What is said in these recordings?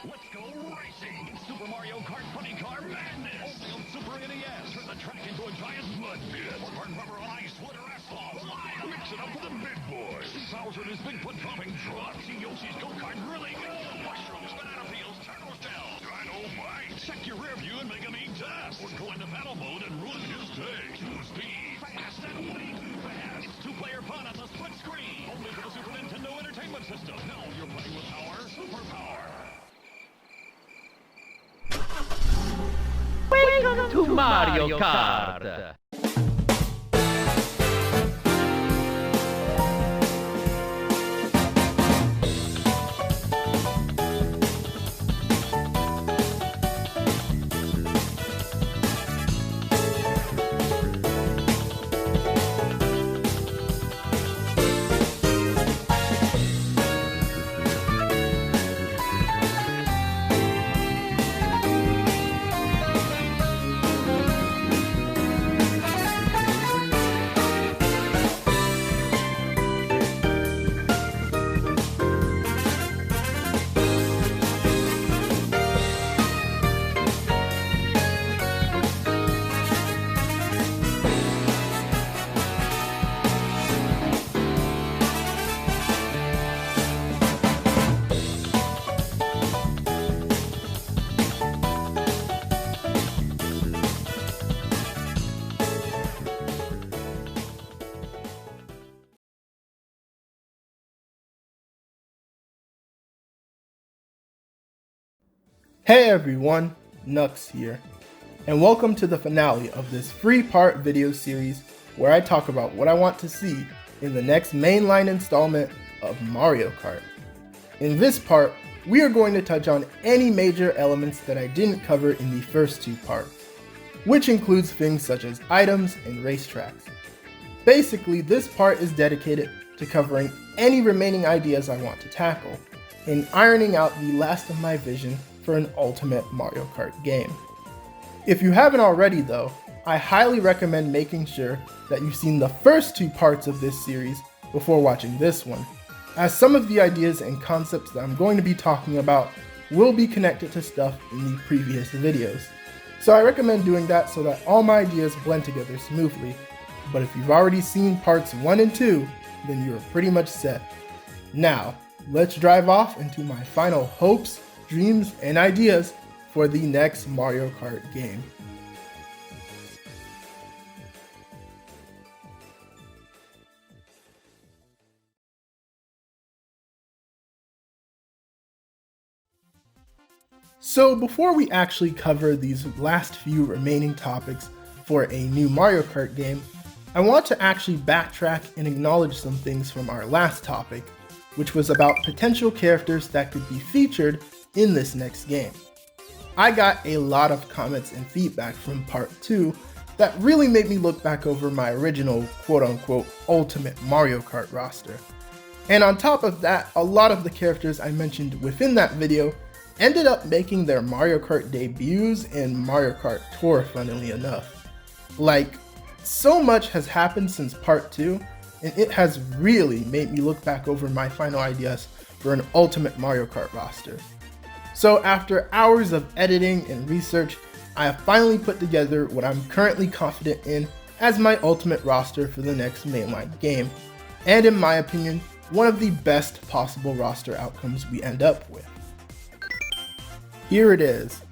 Let's go racing! Super Mario Kart Funny Car Madness! Only on Super NES! Turn the track into a giant mud pit! Or burn rubber on ice, wood, or asphalt! Mix it up with the big boys! See Bowser in his Bigfoot dropping truck! See Yoshi's go-kart really go! Mushrooms, banana peels, turtle shells! Dynamite! Check your rear view and make him eat dust! Or go into battle mode and ruin his day! Too speed! Fast and way too fast! It's two-player fun on the split screen! Only for the Super Nintendo Entertainment System! Now you're playing with our superpower! Welcome to Mario Kart! Hey everyone, Nux here, and welcome to the finale of this free-part video series where I talk about what I want to see in the next mainline installment of Mario Kart. In this part, we are going to touch on any major elements that I didn't cover in the first two parts, which includes things such as items and racetracks. Basically, this part is dedicated to covering any remaining ideas I want to tackle, and ironing out the last of my vision for an ultimate Mario Kart game. If you haven't already though, I highly recommend making sure that you've seen the first two parts of this series before watching this one, as some of the ideas and concepts that I'm going to be talking about will be connected to stuff in the previous videos. So I recommend doing that so that all my ideas blend together smoothly. But if you've already seen parts 1 and 2, then you're pretty much set. Now, let's drive off into my final hopes, dreams, and ideas for the next Mario Kart game. So before we actually cover these last few remaining topics for a new Mario Kart game, I want to actually backtrack and acknowledge some things from our last topic, which was about potential characters that could be featured in this next game. I got a lot of comments and feedback from part 2 that really made me look back over my original quote-unquote ultimate Mario Kart roster. And on top of that, a lot of the characters I mentioned within that video ended up making their Mario Kart debuts in Mario Kart Tour, funnily enough. Like, so much has happened since part 2, and it has really made me look back over my final ideas for an ultimate Mario Kart roster. So after hours of editing and research, I have finally put together what I'm currently confident in as my ultimate roster for the next mainline game, and in my opinion, one of the best possible roster outcomes we end up with. Here it is.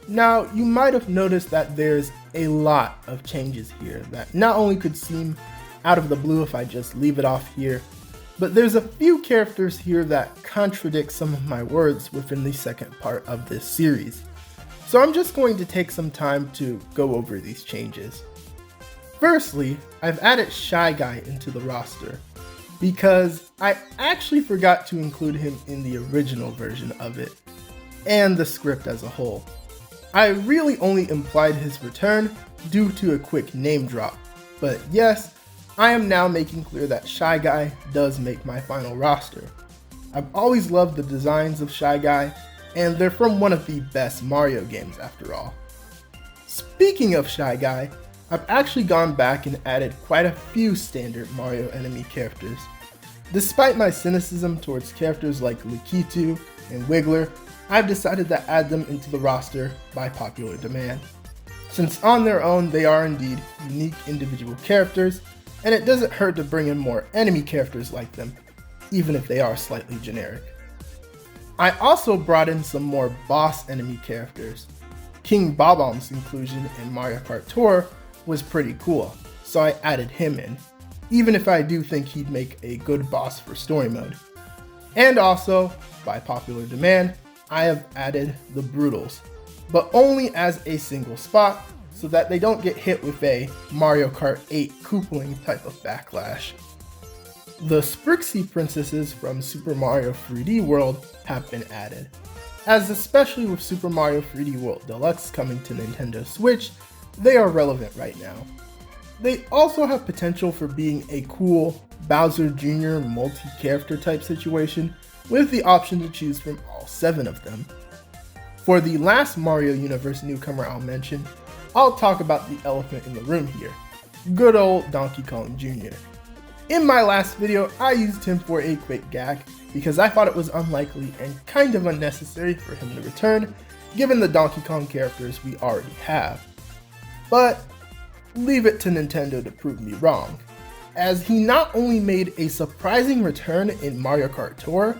Now, you might have noticed that there's a lot of changes here that not only could seem out of the blue if I just leave it off here, but there's a few characters here that contradict some of my words within the second part of this series. So I'm just going to take some time to go over these changes. Firstly, I've added Shy Guy into the roster, because I actually forgot to include him in the original version of it, and the script as a whole. I really only implied his return due to a quick name drop, but yes, I am now making clear that Shy Guy does make my final roster. I've always loved the designs of Shy Guy, and they're from one of the best Mario games after all. Speaking of Shy Guy, I've actually gone back and added quite a few standard Mario enemy characters. Despite my cynicism towards characters like Lakitu and Wiggler, I've decided to add them into the roster by popular demand. Since on their own they are indeed unique individual characters, and it doesn't hurt to bring in more enemy characters like them, even if they are slightly generic. I also brought in some more boss enemy characters. King Bob-omb's inclusion in Mario Kart Tour was pretty cool, so I added him in, even if I do think he'd make a good boss for story mode. And also, by popular demand, I have added the Brutals, but only as a single spot so that they don't get hit with a Mario Kart 8 Koopaling type of backlash. The Sprixie Princesses from Super Mario 3D World have been added, as especially with Super Mario 3D World Deluxe coming to Nintendo Switch, they are relevant right now. They also have potential for being a cool Bowser Jr. multi-character type situation with the option to choose from all 7 of them. For the last Mario Universe newcomer I'll mention, I'll talk about the elephant in the room here, good old Donkey Kong Jr. In my last video, I used him for a quick gag because I thought it was unlikely and kind of unnecessary for him to return, given the Donkey Kong characters we already have. But leave it to Nintendo to prove me wrong, as he not only made a surprising return in Mario Kart Tour,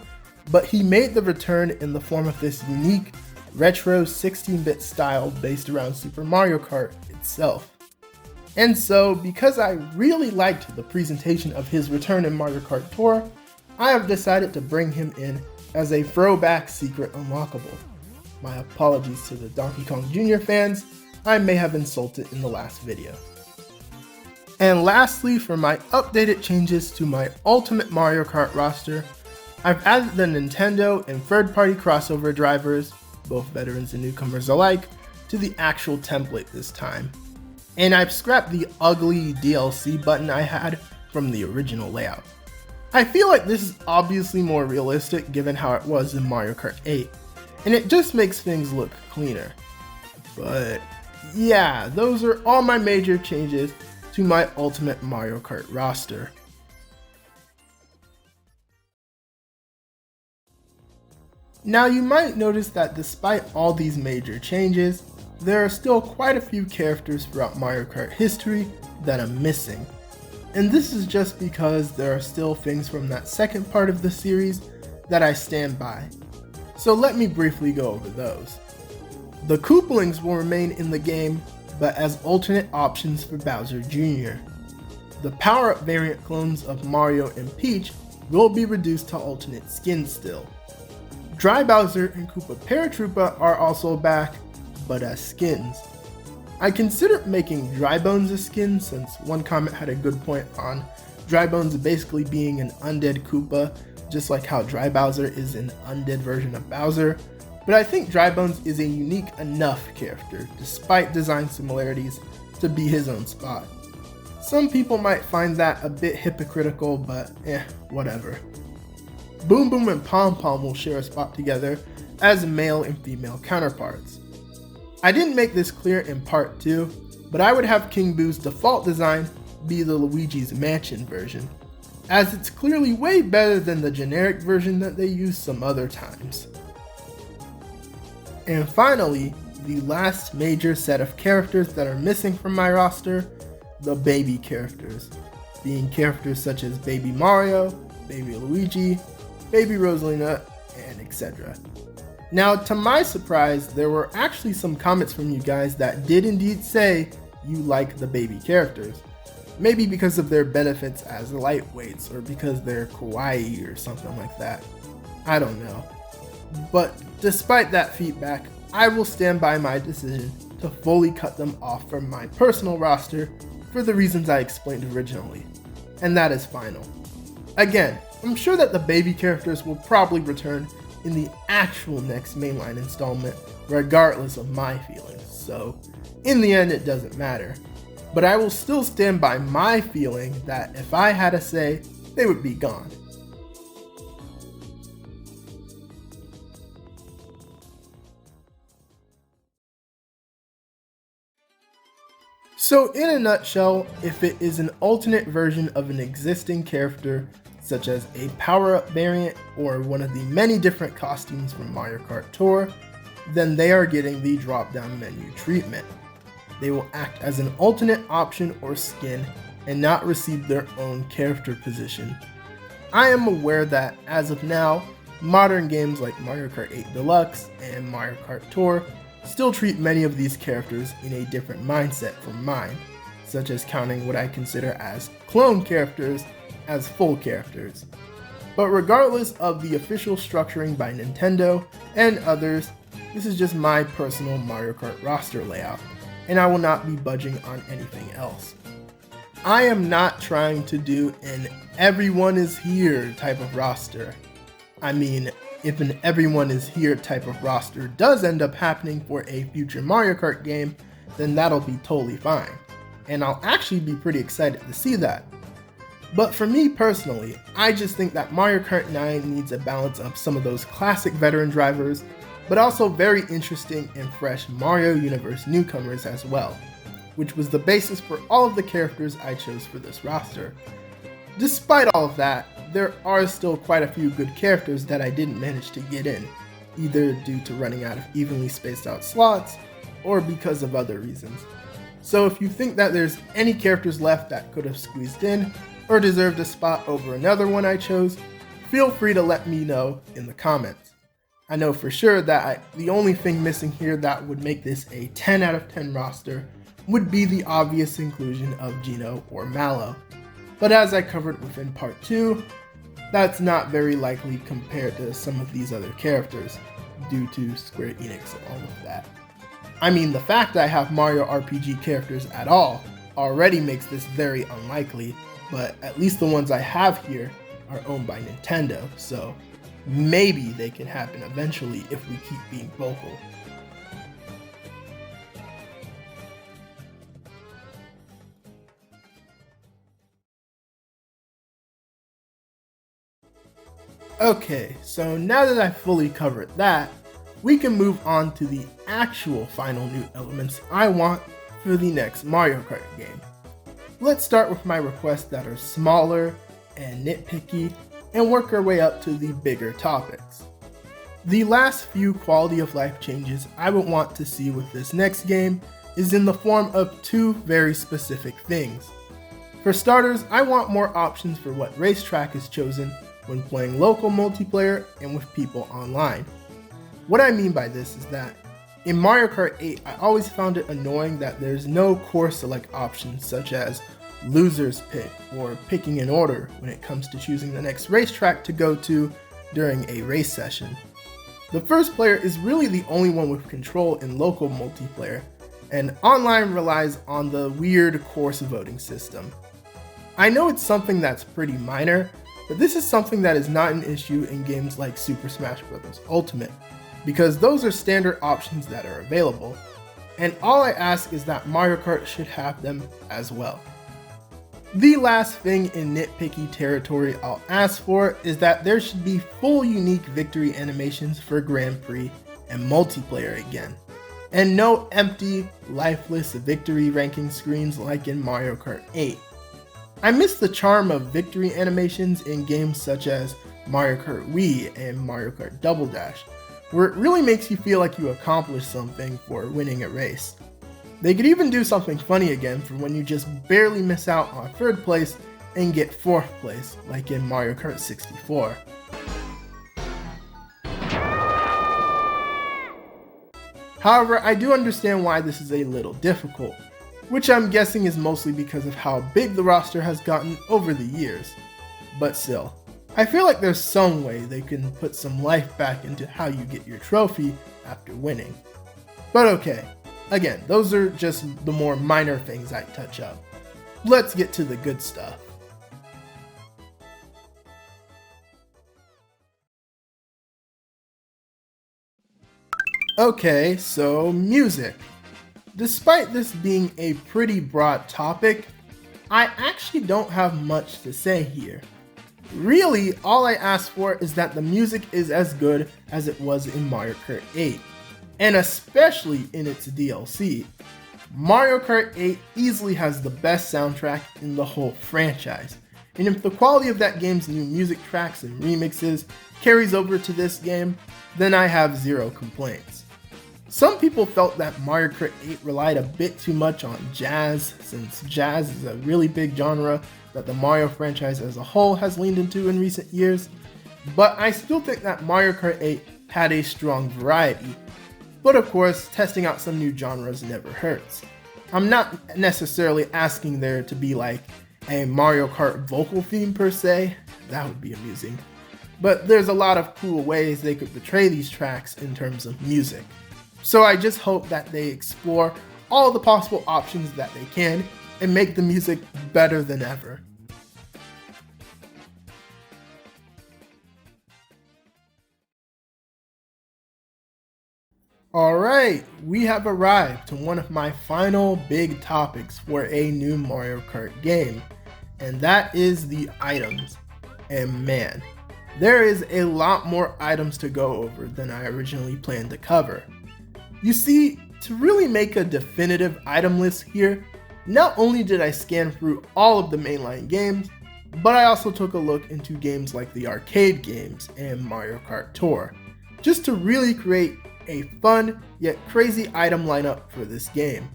but he made the return in the form of this unique, retro 16-bit style based around Super Mario Kart itself. And so, because I really liked the presentation of his return in Mario Kart Tour, I have decided to bring him in as a throwback secret unlockable. My apologies to the Donkey Kong Jr. fans, I may have insulted in the last video. And lastly, for my updated changes to my Ultimate Mario Kart roster, I've added the Nintendo and third-party crossover drivers, both veterans and newcomers alike, to the actual template this time. And I've scrapped the ugly DLC button I had from the original layout. I feel like this is obviously more realistic given how it was in Mario Kart 8, and it just makes things look cleaner. But yeah, those are all my major changes to my Ultimate Mario Kart roster. Now you might notice that despite all these major changes, there are still quite a few characters throughout Mario Kart history that I'm missing. And this is just because there are still things from that second part of the series that I stand by. So let me briefly go over those. The Koopalings will remain in the game, but as alternate options for Bowser Jr. The power-up variant clones of Mario and Peach will be reduced to alternate skins still. Dry Bowser and Koopa Paratroopa are also back, but as skins. I considered making Dry Bones a skin since one comment had a good point on Dry Bones basically being an undead Koopa, just like how Dry Bowser is an undead version of Bowser, but I think Dry Bones is a unique enough character, despite design similarities, to be his own spot. Some people might find that a bit hypocritical, but whatever. Boom Boom and Pom Pom will share a spot together as male and female counterparts. I didn't make this clear in part 2, but I would have King Boo's default design be the Luigi's Mansion version, as it's clearly way better than the generic version that they use some other times. And finally, the last major set of characters that are missing from my roster, the baby characters, being characters such as Baby Mario, Baby Luigi, Baby Rosalina, and etc. Now, to my surprise, there were actually some comments from you guys that did indeed say you like the baby characters. Maybe because of their benefits as lightweights, or because they're kawaii or something like that. I don't know. But despite that feedback, I will stand by my decision to fully cut them off from my personal roster for the reasons I explained originally. And that is final. Again, I'm sure that the baby characters will probably return in the actual next mainline installment, regardless of my feelings, so in the end it doesn't matter. But I will still stand by my feeling that if I had a say, they would be gone. So in a nutshell, if it is an alternate version of an existing character, such as a power-up variant or one of the many different costumes from Mario Kart Tour, then they are getting the drop-down menu treatment. They will act as an alternate option or skin and not receive their own character position. I am aware that, as of now, modern games like Mario Kart 8 Deluxe and Mario Kart Tour still treat many of these characters in a different mindset from mine, such as counting what I consider as clone characters as full characters. But regardless of the official structuring by Nintendo and others, this is just my personal Mario Kart roster layout, and I will not be budging on anything else. I am not trying to do an everyone is here type of roster. I mean, if an everyone is here type of roster does end up happening for a future Mario Kart game, then that'll be totally fine, and I'll actually be pretty excited to see that. But for me personally, I just think that Mario Kart 9 needs a balance of some of those classic veteran drivers, but also very interesting and fresh Mario Universe newcomers as well, which was the basis for all of the characters I chose for this roster. Despite all of that, there are still quite a few good characters that I didn't manage to get in, either due to running out of evenly spaced out slots, or because of other reasons. So if you think that there's any characters left that could have squeezed in, or deserved a spot over another one I chose, feel free to let me know in the comments. I know for sure that the only thing missing here that would make this a 10 out of 10 roster would be the obvious inclusion of Geno or Mallow. But as I covered within part 2, that's not very likely compared to some of these other characters, due to Square Enix and all of that. I mean, the fact that I have Mario RPG characters at all already makes this very unlikely, but at least the ones I have here are owned by Nintendo, so maybe they can happen eventually if we keep being vocal. Okay, so now that I've fully covered that, we can move on to the actual final new elements I want for the next Mario Kart game. Let's start with my requests that are smaller and nitpicky and work our way up to the bigger topics. The last few quality of life changes I would want to see with this next game is in the form of two very specific things. For starters, I want more options for what racetrack is chosen when playing local multiplayer and with people online. What I mean by this is that in Mario Kart 8, I always found it annoying that there's no course select options such as loser's pick or picking in order when it comes to choosing the next racetrack to go to during a race session. The first player is really the only one with control in local multiplayer, and online relies on the weird course voting system. I know it's something that's pretty minor, but this is something that is not an issue in games like Super Smash Bros. Ultimate, because those are standard options that are available, and all I ask is that Mario Kart should have them as well. The last thing in nitpicky territory I'll ask for is that there should be full unique victory animations for Grand Prix and multiplayer again, and no empty, lifeless victory ranking screens like in Mario Kart 8. I miss the charm of victory animations in games such as Mario Kart Wii and Mario Kart Double Dash, where it really makes you feel like you accomplished something for winning a race. They could even do something funny again for when you just barely miss out on 3rd place and get 4th place, like in Mario Kart 64. However, I do understand why this is a little difficult, which I'm guessing is mostly because of how big the roster has gotten over the years. But still, I feel like there's some way they can put some life back into how you get your trophy after winning. But okay, again, those are just the more minor things I touch up. Let's get to the good stuff. Okay, so music. Despite this being a pretty broad topic, I actually don't have much to say here. Really, all I ask for is that the music is as good as it was in Mario Kart 8, and especially in its DLC. Mario Kart 8 easily has the best soundtrack in the whole franchise, and if the quality of that game's new music tracks and remixes carries over to this game, then I have zero complaints. Some people felt that Mario Kart 8 relied a bit too much on jazz, since jazz is a really big genre that the Mario franchise as a whole has leaned into in recent years, but I still think that Mario Kart 8 had a strong variety. But of course, testing out some new genres never hurts. I'm not necessarily asking there to be like a Mario Kart vocal theme per se, that would be amusing, but there's a lot of cool ways they could portray these tracks in terms of music. So I just hope that they explore all the possible options that they can and make the music better than ever. Alright, we have arrived to one of my final big topics for a new Mario Kart game, and that is the items. And man, there is a lot more items to go over than I originally planned to cover. You see, to really make a definitive item list here, not only did I scan through all of the mainline games, but I also took a look into games like the arcade games and Mario Kart Tour, just to really create a fun yet crazy item lineup for this game.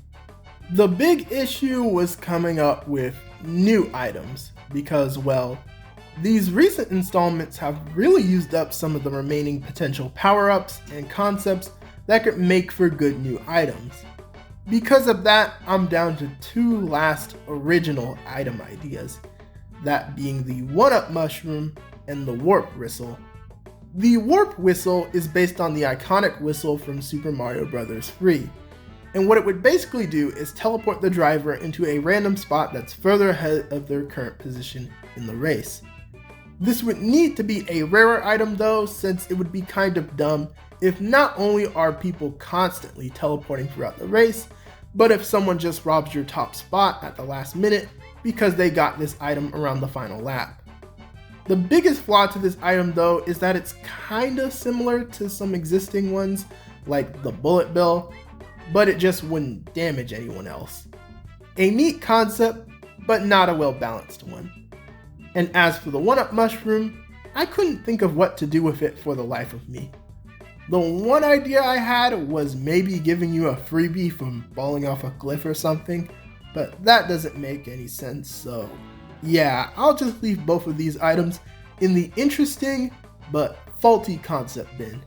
The big issue was coming up with new items, because well, these recent installments have really used up some of the remaining potential power-ups and concepts that could make for good new items. Because of that, I'm down to two last original item ideas, that being the 1-Up Mushroom and the Warp Whistle. The Warp Whistle is based on the iconic whistle from Super Mario Bros. 3, and what it would basically do is teleport the driver into a random spot that's further ahead of their current position in the race. This would need to be a rarer item though, since it would be kind of dumb if not only are people constantly teleporting throughout the race, but if someone just robs your top spot at the last minute because they got this item around the final lap. The biggest flaw to this item though is that it's kinda similar to some existing ones like the Bullet Bill, but it just wouldn't damage anyone else. A neat concept, but not a well balanced one. And as for the 1-Up Mushroom, I couldn't think of what to do with it for the life of me. The one idea I had was maybe giving you a freebie from falling off a cliff or something, but that doesn't make any sense, so yeah, I'll just leave both of these items in the interesting but faulty concept bin.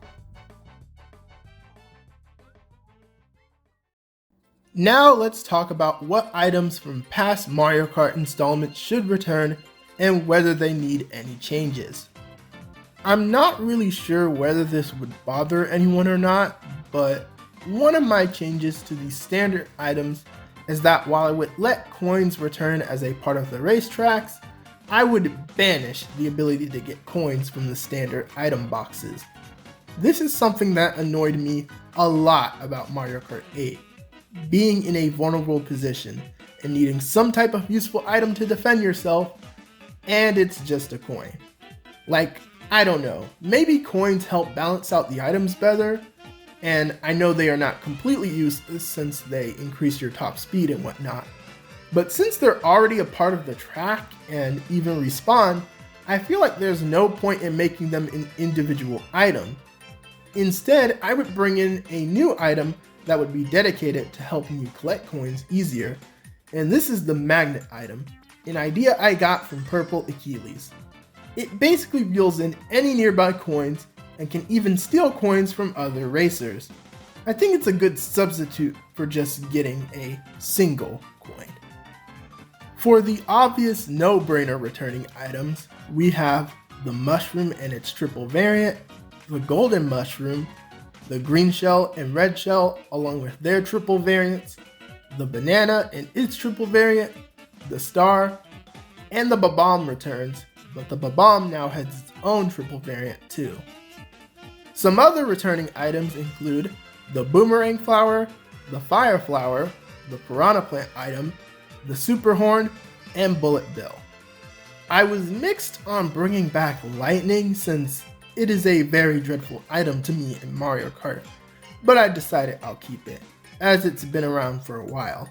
Now let's talk about what items from past Mario Kart installments should return and whether they need any changes. I'm not really sure whether this would bother anyone or not, but one of my changes to the standard items is that while I would let coins return as a part of the racetracks, I would banish the ability to get coins from the standard item boxes. This is something that annoyed me a lot about Mario Kart 8, being in a vulnerable position and needing some type of useful item to defend yourself, and it's just a coin. Like, I don't know, maybe coins help balance out the items better, and I know they are not completely useless since they increase your top speed and whatnot, but since they're already a part of the track and even respawn, I feel like there's no point in making them an individual item. Instead, I would bring in a new item that would be dedicated to helping you collect coins easier, and this is the magnet item, an idea I got from Purple Achilles. It basically reels in any nearby coins and can even steal coins from other racers. I think it's a good substitute for just getting a single coin. For the obvious no-brainer returning items, we have the mushroom and its triple variant, the golden mushroom, the green shell and red shell along with their triple variants, the banana and its triple variant, the star, and the Bob-omb returns, but the Bob-omb now has its own triple variant too. Some other returning items include the boomerang flower, the fire flower, the piranha plant item, the super horn, and bullet bill. I was mixed on bringing back lightning since it is a very dreadful item to me in Mario Kart, but I decided I'll keep it, as it's been around for a while.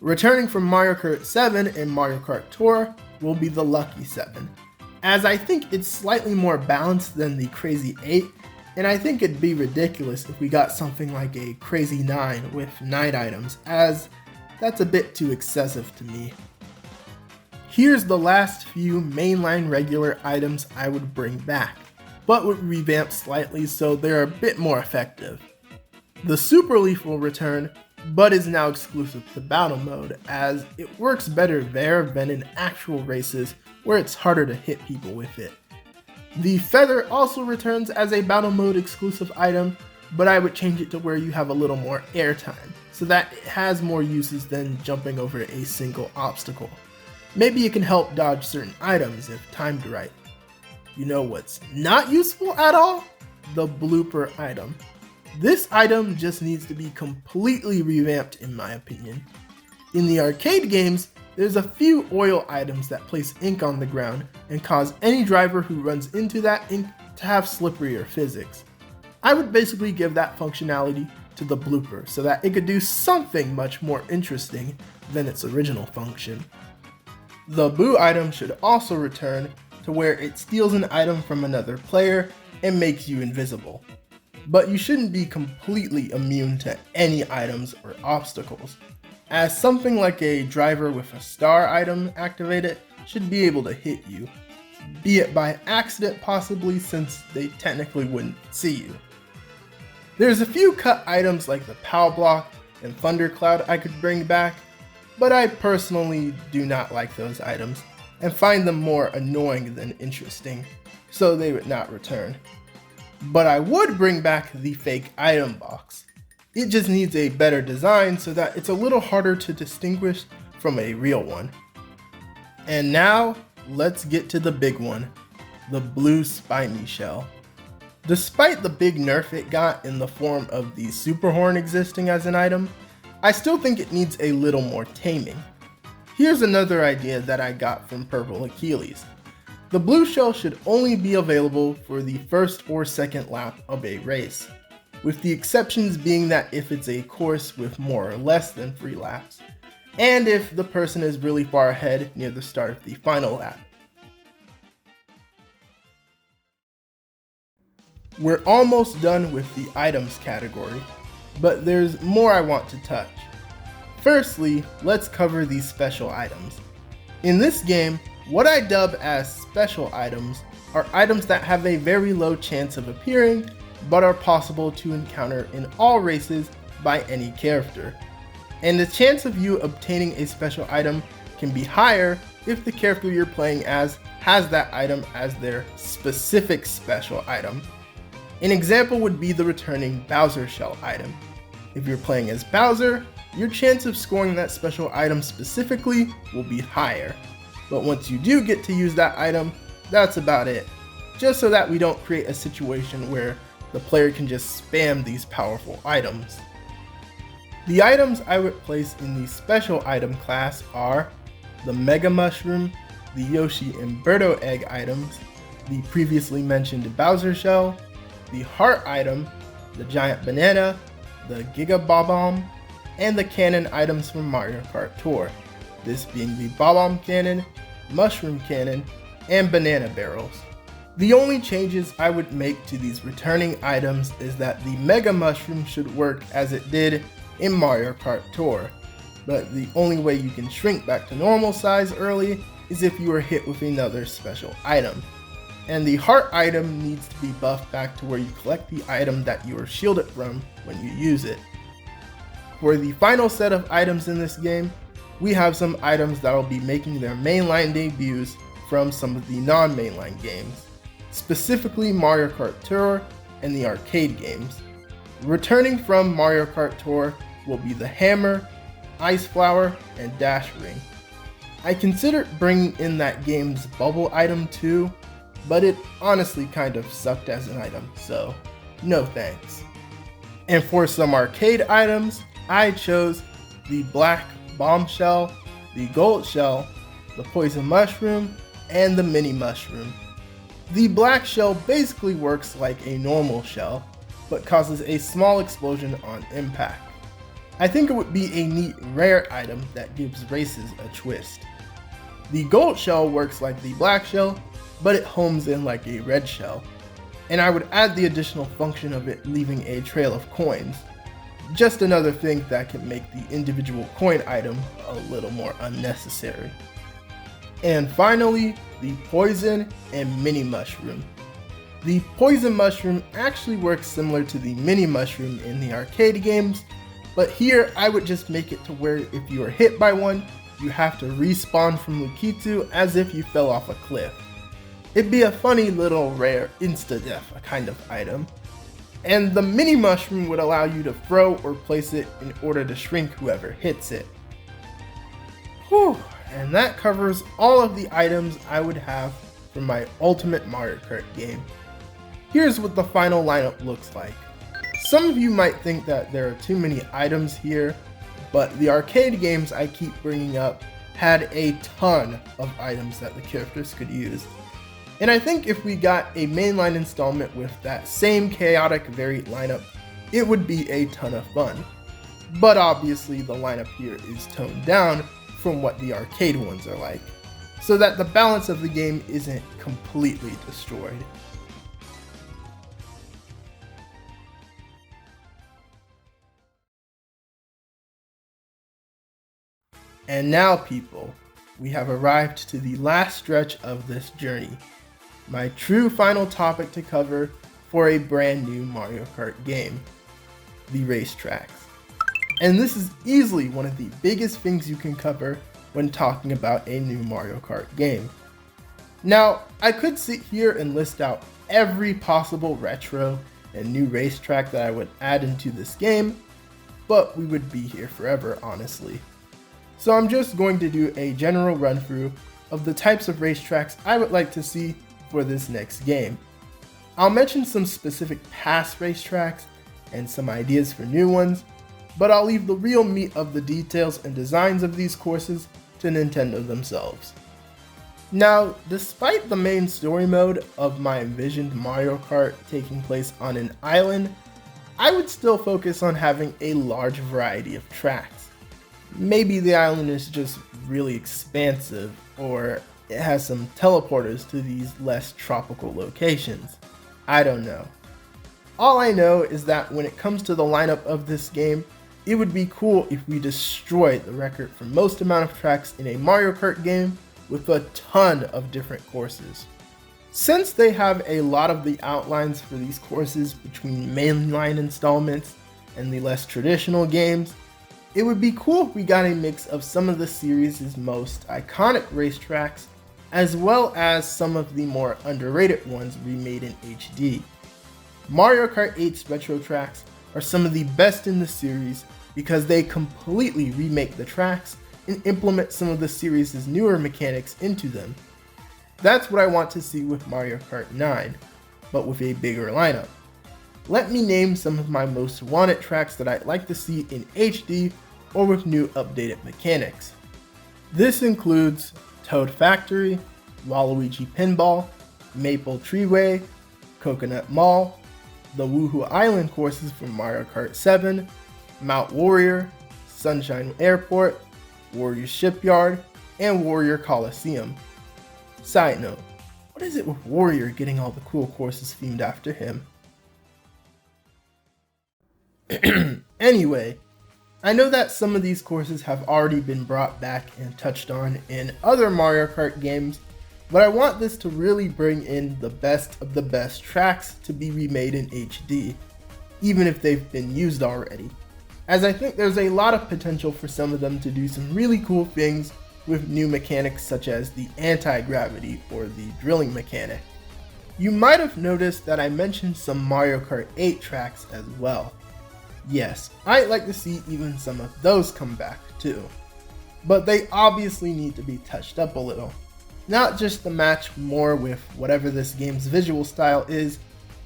Returning from Mario Kart 7 and Mario Kart Tour, will be the Lucky 7, as I think it's slightly more balanced than the Crazy 8, and I think it'd be ridiculous if we got something like a Crazy 9 with night items, as that's a bit too excessive to me. Here's the last few mainline regular items I would bring back, but would revamp slightly so they're a bit more effective. The Super Leaf will return, but is now exclusive to Battle Mode, as it works better there than in actual races where it's harder to hit people with it. The Feather also returns as a Battle Mode exclusive item, but I would change it to where you have a little more airtime, so that it has more uses than jumping over a single obstacle. Maybe it can help dodge certain items if timed right. You know what's not useful at all? The Blooper item. This item just needs to be completely revamped in my opinion. In the arcade games, there's a few oil items that place ink on the ground and cause any driver who runs into that ink to have slipperier physics. I would basically give that functionality to the Blooper so that it could do something much more interesting than its original function. The Boo item should also return to where it steals an item from another player and makes you invisible. But you shouldn't be completely immune to any items or obstacles, as something like a driver with a star item activated should be able to hit you, be it by accident possibly, since they technically wouldn't see you. There's a few cut items like the POW block and Thundercloud I could bring back, but I personally do not like those items and find them more annoying than interesting, so they would not return. But I would bring back the fake item box. It just needs a better design so that it's a little harder to distinguish from a real one. And now, let's get to the big one, the Blue Spiny Shell. Despite the big nerf it got in the form of the Super Horn existing as an item, I still think it needs a little more taming. Here's another idea that I got from Purple Achilles. The blue shell should only be available for the first or second lap of a race, with the exceptions being that if it's a course with more or less than 3 laps, and if the person is really far ahead near the start of the final lap. We're almost done with the items category, but there's more I want to touch. Firstly, let's cover these special items. In this game, what I dub as special items are items that have a very low chance of appearing, but are possible to encounter in all races by any character. And the chance of you obtaining a special item can be higher if the character you're playing as has that item as their specific special item. An example would be the returning Bowser Shell item. If you're playing as Bowser, your chance of scoring that special item specifically will be higher. But once you do get to use that item, that's about it. Just so that we don't create a situation where the player can just spam these powerful items. The items I would place in the special item class are the Mega Mushroom, the Yoshi and Birdo Egg items, the previously mentioned Bowser Shell, the Heart item, the Giant Banana, the Giga Bob-omb, and the cannon items from Mario Kart Tour, this being the Bob-omb Cannon, Mushroom Cannon, and Banana Barrels. The only changes I would make to these returning items is that the Mega Mushroom should work as it did in Mario Kart Tour, but the only way you can shrink back to normal size early is if you are hit with another special item. And the Heart item needs to be buffed back to where you collect the item that you are shielded from when you use it. For the final set of items in this game, we have some items that will be making their mainline debuts from some of the non-mainline games, specifically Mario Kart Tour and the arcade games. Returning from Mario Kart Tour will be the Hammer, Ice Flower, and Dash Ring. I considered bringing in that game's bubble item too, but it honestly kind of sucked as an item, so no thanks. And for some arcade items, I chose the Black Bomb Shell, the Gold Shell, the Poison Mushroom, and the Mini Mushroom. The Black Shell basically works like a normal shell, but causes a small explosion on impact. I think it would be a neat rare item that gives races a twist. The gold shell works like the black shell, but it homes in like a red shell. And I would add the additional function of it leaving a trail of coins. Just another thing that can make the individual coin item a little more unnecessary. And finally, the poison and mini mushroom. The poison mushroom actually works similar to the mini mushroom in the arcade games, but here I would just make it to where if you are hit by one, you have to respawn from Lakitu as if you fell off a cliff. It'd be a funny little rare insta-death kind of item. And the mini mushroom would allow you to throw or place it in order to shrink whoever hits it. Whew, and that covers all of the items I would have for my Ultimate Mario Kart game. Here's what the final lineup looks like. Some of you might think that there are too many items here, but the arcade games I keep bringing up had a ton of items that the characters could use. And I think if we got a mainline installment with that same chaotic varied lineup, it would be a ton of fun. But obviously the lineup here is toned down from what the arcade ones are like, so that the balance of the game isn't completely destroyed. And now people, we have arrived to the last stretch of this journey. My true final topic to cover for a brand new Mario Kart game, the racetracks. And this is easily one of the biggest things you can cover when talking about a new Mario Kart game. Now, I could sit here and list out every possible retro and new racetrack that I would add into this game, but we would be here forever, honestly. So I'm just going to do a general run through of the types of racetracks I would like to see for this next game. I'll mention some specific past racetracks and some ideas for new ones, but I'll leave the real meat of the details and designs of these courses to Nintendo themselves. Now, despite the main story mode of my envisioned Mario Kart taking place on an island, I would still focus on having a large variety of tracks. Maybe the island is just really expansive, or it has some teleporters to these less tropical locations. I don't know. All I know is that when it comes to the lineup of this game, it would be cool if we destroyed the record for most amount of tracks in a Mario Kart game with a ton of different courses. Since they have a lot of the outlines for these courses between mainline installments and the less traditional games, it would be cool if we got a mix of some of the series' most iconic racetracks, as well as some of the more underrated ones remade in HD. Mario Kart 8's retro tracks are some of the best in the series because they completely remake the tracks and implement some of the series' newer mechanics into them. That's what I want to see with Mario Kart 9, but with a bigger lineup. Let me name some of my most wanted tracks that I'd like to see in HD or with new updated mechanics. This includes Toad Factory, Waluigi Pinball, Maple Treeway, Coconut Mall, the Wuhu Island courses from Mario Kart 7, Mount Warrior, Sunshine Airport, Warrior Shipyard, and Warrior Coliseum. Side note, what is it with Warrior getting all the cool courses themed after him? Anyway, I know that some of these courses have already been brought back and touched on in other Mario Kart games, but I want this to really bring in the best of the best tracks to be remade in HD, even if they've been used already, as I think there's a lot of potential for some of them to do some really cool things with new mechanics such as the anti-gravity or the drilling mechanic. You might have noticed that I mentioned some Mario Kart 8 tracks as well. Yes, I'd like to see even some of those come back too, but they obviously need to be touched up a little. Not just to match more with whatever this game's visual style is,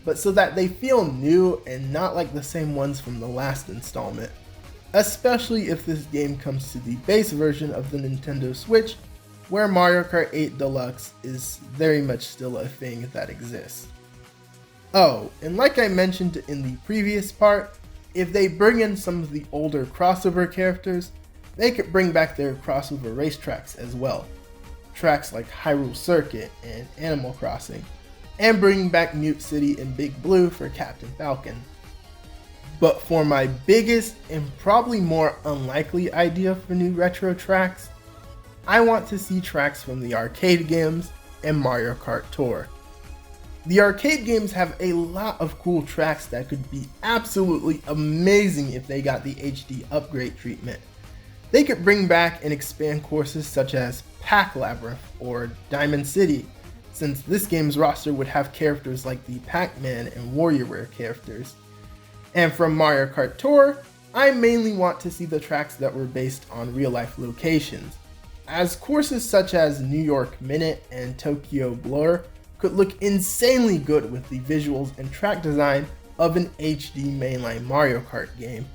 but so that they feel new and not like the same ones from the last installment. Especially if this game comes to the base version of the Nintendo Switch, where Mario Kart 8 Deluxe is very much still a thing that exists. Oh, and like I mentioned in the previous part, if they bring in some of the older crossover characters, they could bring back their crossover racetracks as well. tracks like Hyrule Circuit and Animal Crossing, and bringing back Mute City and Big Blue for Captain Falcon. But for my biggest and probably more unlikely idea for new retro tracks, I want to see tracks from the arcade games and Mario Kart Tour. The arcade games have a lot of cool tracks that could be absolutely amazing if they got the HD upgrade treatment. They could bring back and expand courses such as Pac Labyrinth or Diamond City, since this game's roster would have characters like the Pac-Man and WarioWare characters. And from Mario Kart Tour, I mainly want to see the tracks that were based on real-life locations, as courses such as New York Minute and Tokyo Blur could look insanely good with the visuals and track design of an HD mainline Mario Kart game.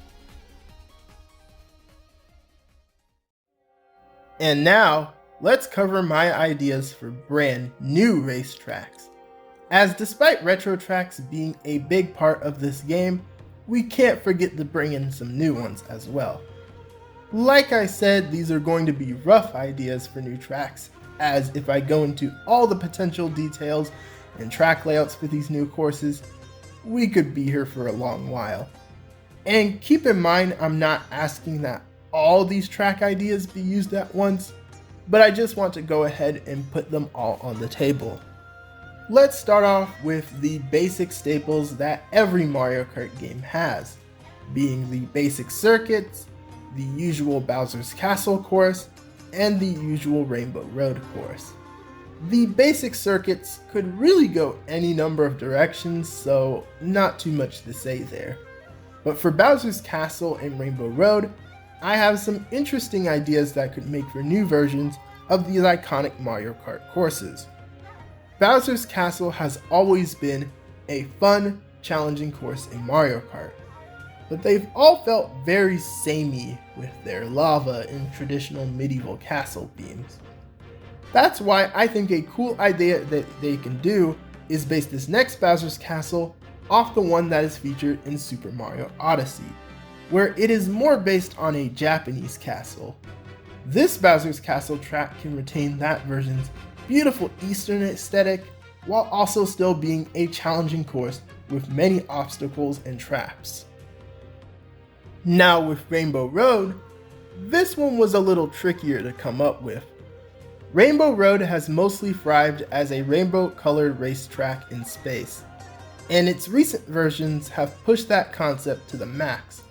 And now, let's cover my ideas for brand new racetracks. As despite retro tracks being a big part of this game, we can't forget to bring in some new ones as well. Like I said, these are going to be rough ideas for new tracks, as if I go into all the potential details and track layouts for these new courses, we could be here for a long while. And keep in mind, I'm not asking that all these track ideas be used at once, but I just want to go ahead and put them all on the table. Let's start off with the basic staples that every Mario Kart game has, being the basic circuits, the usual Bowser's Castle course, and the usual Rainbow Road course. The basic circuits could really go any number of directions, so not too much to say there. But for Bowser's Castle and Rainbow Road, I have some interesting ideas that could make for new versions of these iconic Mario Kart courses. Bowser's Castle has always been a fun, challenging course in Mario Kart, but they've all felt very samey with their lava and traditional medieval castle themes. That's why I think a cool idea that they can do is base this next Bowser's Castle off the one that is featured in Super Mario Odyssey, where it is more based on a Japanese castle. This Bowser's Castle track can retain that version's beautiful Eastern aesthetic, while also still being a challenging course with many obstacles and traps. Now with Rainbow Road, this one was a little trickier to come up with. Rainbow Road has mostly thrived as a rainbow-colored racetrack in space, and its recent versions have pushed that concept to the max.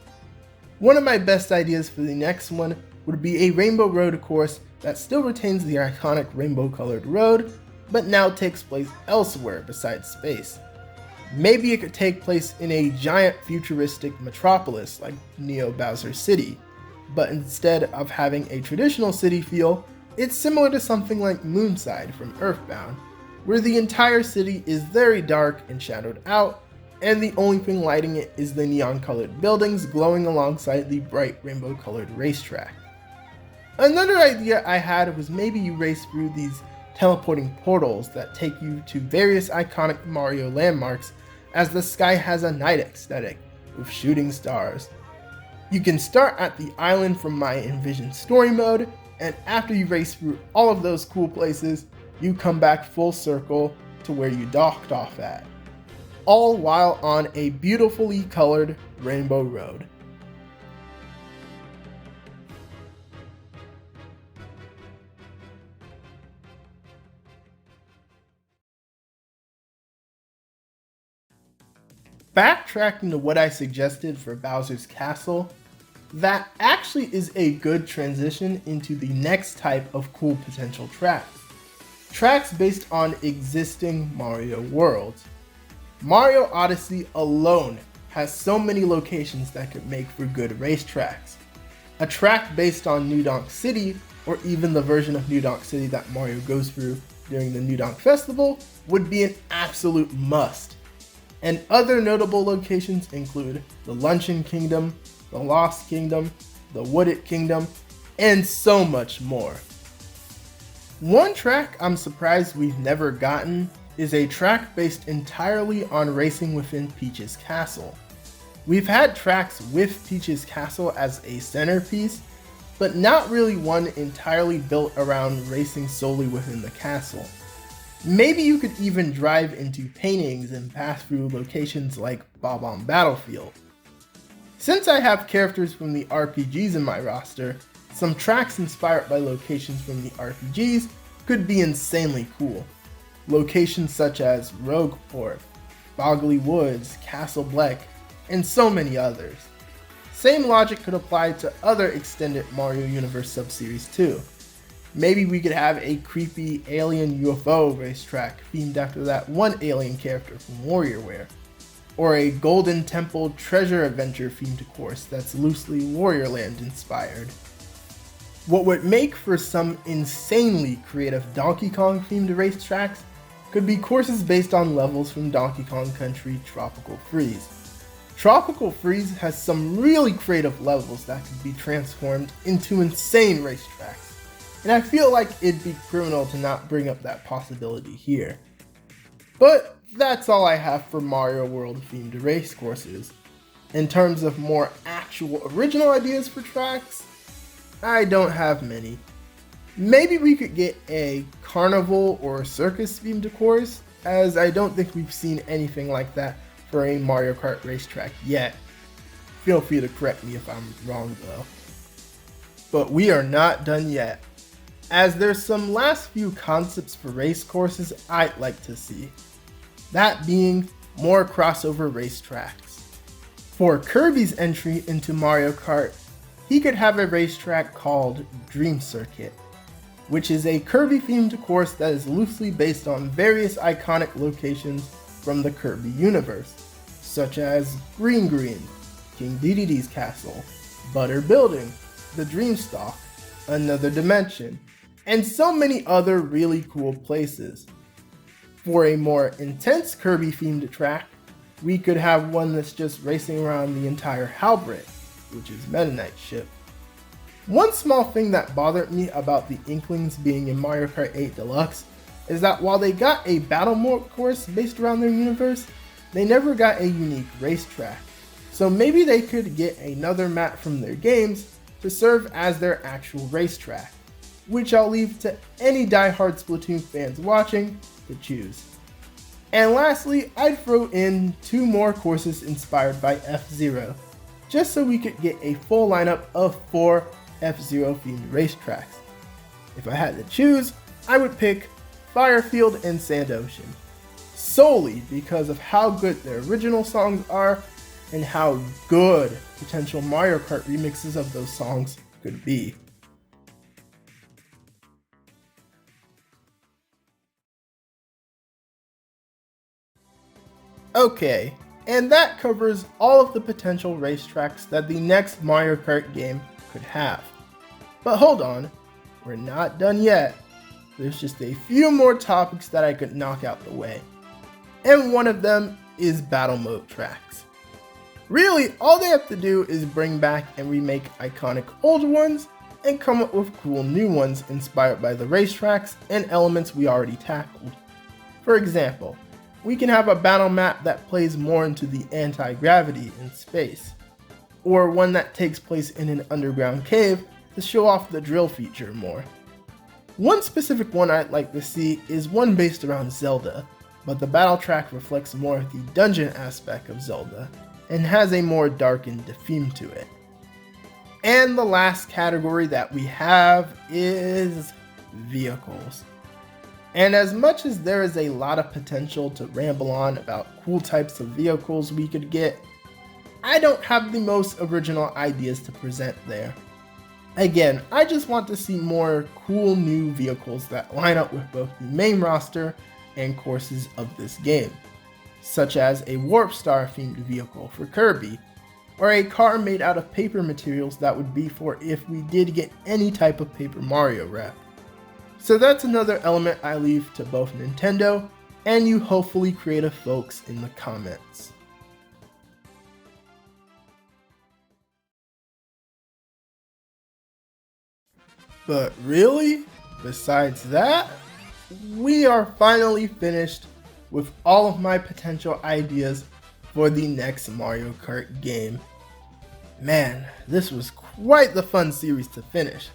One of my best ideas for the next one would be a Rainbow Road course that still retains the iconic rainbow-colored road, but now takes place elsewhere besides space. Maybe it could take place in a giant futuristic metropolis like Neo Bowser City, but instead of having a traditional city feel, it's similar to something like Moonside from Earthbound, where the entire city is very dark and shadowed out, and the only thing lighting it is the neon-colored buildings glowing alongside the bright rainbow-colored racetrack. Another idea I had was maybe you race through these teleporting portals that take you to various iconic Mario landmarks, as the sky has a night aesthetic with shooting stars. You can start at the island from my Envision story mode, and after you race through all of those cool places, you come back full circle to where you docked off at, all while on a beautifully colored Rainbow Road. Backtracking to what I suggested for Bowser's Castle, that actually is a good transition into the next type of cool potential tracks. Tracks based on existing Mario worlds. Mario Odyssey alone has so many locations that could make for good racetracks. A track based on New Donk City, or even the version of New Donk City that Mario goes through during the New Donk Festival, would be an absolute must. And other notable locations include the Luncheon Kingdom, the Lost Kingdom, the Wooded Kingdom, and so much more. One track I'm surprised we've never gotten is a track based entirely on racing within Peach's Castle. We've had tracks with Peach's Castle as a centerpiece, but not really one entirely built around racing solely within the castle. Maybe you could even drive into paintings and pass through locations like Bob-omb Battlefield. Since I have characters from the RPGs in my roster, some tracks inspired by locations from the RPGs could be insanely cool. Locations such as Rogueport, Boggly Woods, Castle Bleck, and so many others. Same logic could apply to other extended Mario Universe subseries too. Maybe we could have a creepy alien UFO racetrack themed after that one alien character from WarioWare, or a Golden Temple treasure adventure themed course that's loosely Warrior Land inspired. What would make for some insanely creative Donkey Kong themed racetracks could be courses based on levels from Donkey Kong Country Tropical Freeze. Tropical Freeze has some really creative levels that could be transformed into insane racetracks, and I feel like it'd be criminal to not bring up that possibility here. But that's all I have for Mario World themed race courses. In terms of more actual original ideas for tracks, I don't have many. Maybe we could get a carnival or circus themed course, as I don't think we've seen anything like that for a Mario Kart racetrack yet. Feel free to correct me if I'm wrong though. But we are not done yet, as there's some last few concepts for race courses I'd like to see. That being more crossover racetracks. For Kirby's entry into Mario Kart, he could have a racetrack called Dream Circuit, which is a Kirby themed course that is loosely based on various iconic locations from the Kirby universe, such as Green Green, King Dedede's Castle, Butter Building, the Dreamstalk, Another Dimension, and so many other really cool places. For a more intense Kirby themed track, we could have one that's just racing around the entire Halberd, which is Meta Knight's ship. One small thing that bothered me about the Inklings being in Mario Kart 8 Deluxe is that while they got a battle mode course based around their universe, they never got a unique racetrack. So maybe they could get another map from their games to serve as their actual racetrack, which I'll leave to any diehard Splatoon fans watching to choose. And lastly, I'd throw in 2 more courses inspired by F-Zero, just so we could get a full lineup of 4 F-Zero themed racetracks. If I had to choose, I would pick Firefield and Sand Ocean, solely because of how good their original songs are and how good potential Mario Kart remixes of those songs could be. Okay, and that covers all of the potential racetracks that the next Mario Kart game could have. But hold on, we're not done yet. There's just a few more topics that I could knock out the way. And one of them is battle mode tracks. Really, all they have to do is bring back and remake iconic old ones and come up with cool new ones inspired by the racetracks and elements we already tackled. For example, we can have a battle map that plays more into the anti-gravity in space, or one that takes place in an underground cave to show off the drill feature more. One specific one I'd like to see is one based around Zelda, but the battle track reflects more of the dungeon aspect of Zelda, and has a more darkened theme to it. And the last category that we have is vehicles. And as much as there is a lot of potential to ramble on about cool types of vehicles we could get, I don't have the most original ideas to present there. Again, I just want to see more cool new vehicles that line up with both the main roster and courses of this game, such as a Warp Star themed vehicle for Kirby, or a car made out of paper materials that would be for if we did get any type of Paper Mario rep. So that's another element I leave to both Nintendo and you hopefully creative folks in the comments. But really, besides that, we are finally finished with all of my potential ideas for the next Mario Kart game. Man, this was quite the fun series to finish,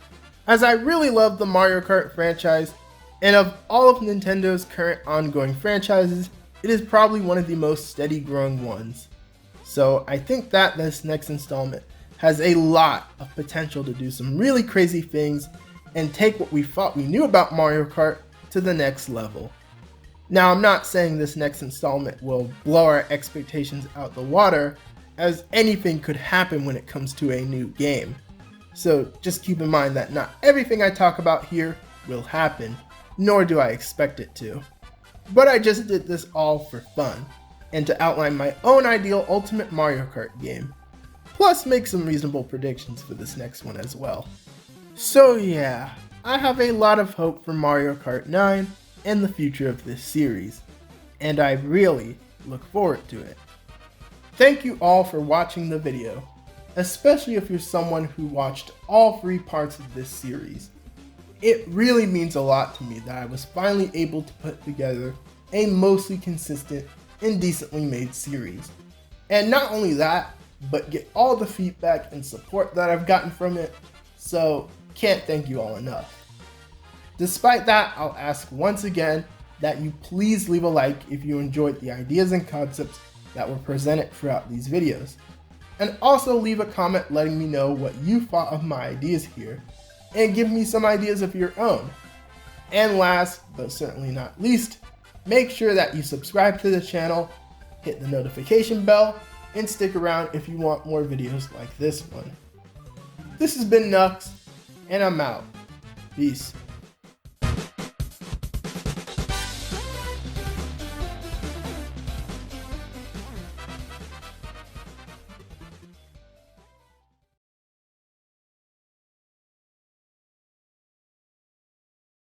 as I really love the Mario Kart franchise, and of all of Nintendo's current ongoing franchises, it is probably one of the most steady growing ones. So I think that this next installment has a lot of potential to do some really crazy things and take what we thought we knew about Mario Kart to the next level. Now, I'm not saying this next installment will blow our expectations out the water, as anything could happen when it comes to a new game. So just keep in mind that not everything I talk about here will happen, nor do I expect it to. But I just did this all for fun, and to outline my own ideal Ultimate Mario Kart game, plus make some reasonable predictions for this next one as well. So yeah, I have a lot of hope for Mario Kart 9 and the future of this series, and I really look forward to it. Thank you all for watching the video, especially if you're someone who watched all 3 parts of this series. It really means a lot to me that I was finally able to put together a mostly consistent and decently made series. And not only that, but get all the feedback and support that I've gotten from it, so can't thank you all enough. Despite that, I'll ask once again that you please leave a like if you enjoyed the ideas and concepts that were presented throughout these videos. And also leave a comment letting me know what you thought of my ideas here, and give me some ideas of your own. And last, but certainly not least, make sure that you subscribe to the channel, hit the notification bell, and stick around if you want more videos like this one. This has been Nux, and I'm out. Peace.